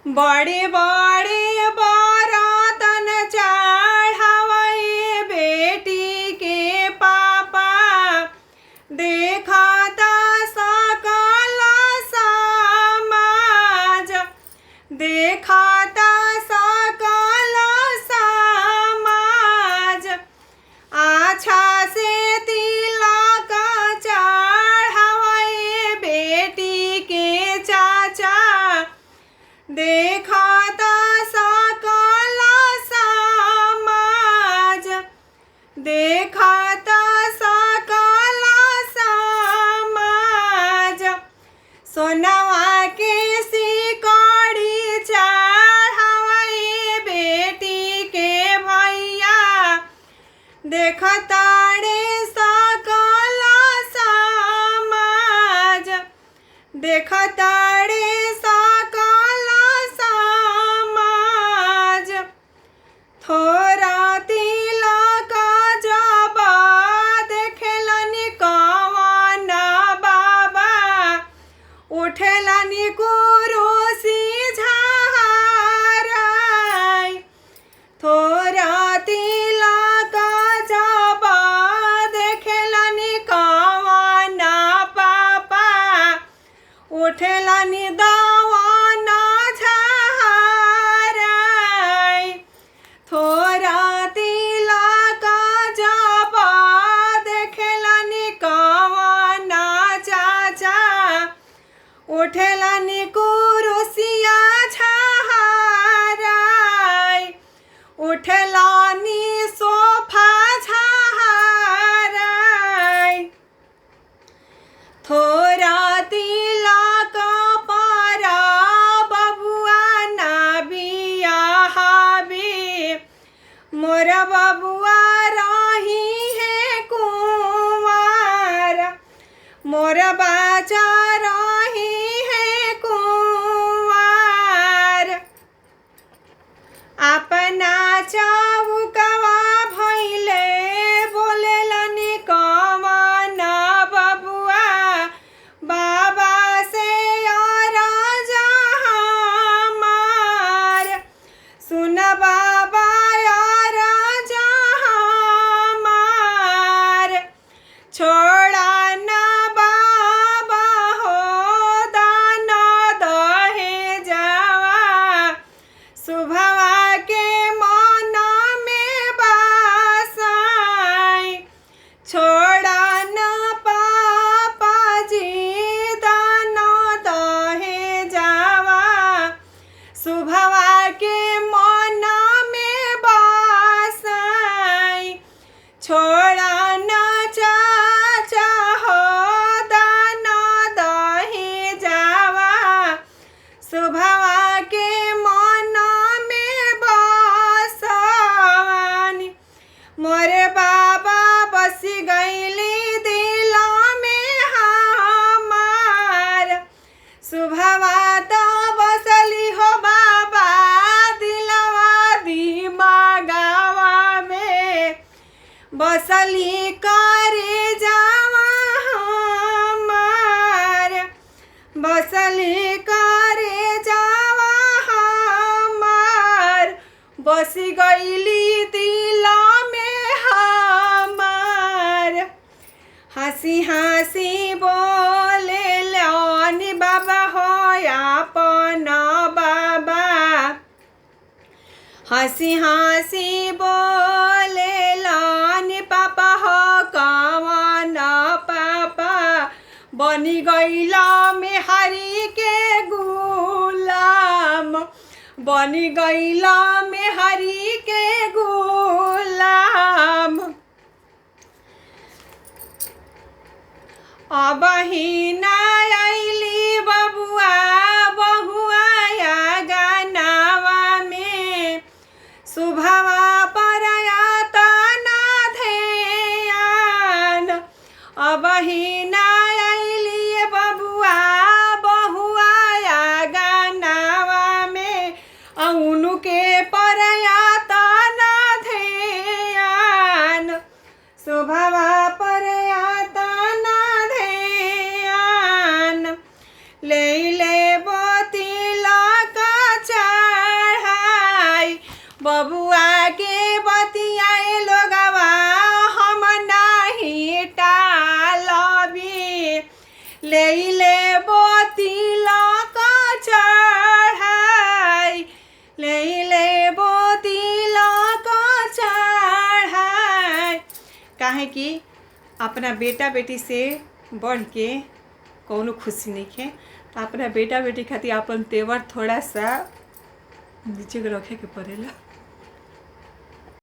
बड़े बड़े बरतन चढ़ावे बेटी के पापा, देखता सकल समाज, देखता सकल समाज। अच्छा से तिलक चढ़ावे बेटी के चाचा, देखता सकल समाज, देखता सकल समाज। सोनवा के सिकड़ी चढ़ावे बेटी के भैया, देखता रे सकल समाज, देखता रे सकल समाज। थोड़ा तिलक जब देखलनि कवन बाबा, उठलनि कुरुसी झाराय। थोड़ा तिलक जब देखलनि कवन पापा, उठलनि दवन झाराय। थोड़ा तिलक जब देखलनि कवन चाचा, उठलनि कुरुसिया झाराय, उठलनि सोफा झाराय। थोड़ा तिलक पर बबुआ ना बियाहबे, मोर बबुआ रही है कुंवार, मोर बच्चा रही है कुंवार। अपना चौकवा भइले बोलेलनि कवन बबुआ, बाबा से अरज हमार। सुन बाबा अरज हमार, छोड़ा ना बाबा हो दान दहेजवा, शुभवा के मन में बसाई। छोड़ा ना पापा जी दान दहेजवा, शुभवा के मन में बसाई। छोड़ा ना चाचा हो दान दहेजवा, शुभवा के मन में बसानी। मोरे बाबा बस गईली दिल में हमार, शुभवा तो बसली हो बाबा दिलवा दिमागवा में, बसली करे जावा हमार, बसली करे जावा हमार। बस गईली दिल में हमार। हंसी हंसी बोले लौनी बाबा हो अपन बाबा, हंसी हंसी बोले लौनी पापा हो कवन पापा। बनी गईला में हरी के गुलाम, बनी गईला में हरी के गुलाम। अब ही ना आइली बबुआ बहुआ या गानावा में, शुभवा पर तना ध्यान। अब ही ना आइली बबुआ बहुआ या गानावा में, उनु के पर तना ध्यान। शुभवा पर तना ध्यान। बबुआ के बतियाए लोगवा हम नाही टालबी ले ले तिलक चढ़ाई ले ले तिलक चढ़ाई। काहे कि अपना बेटा बेटी से बढ़ के कौनो खुशी नहीं है। अपना बेटा बेटी खातिर अपन तेवर थोड़ा सा नीचे रखे के पड़ेला।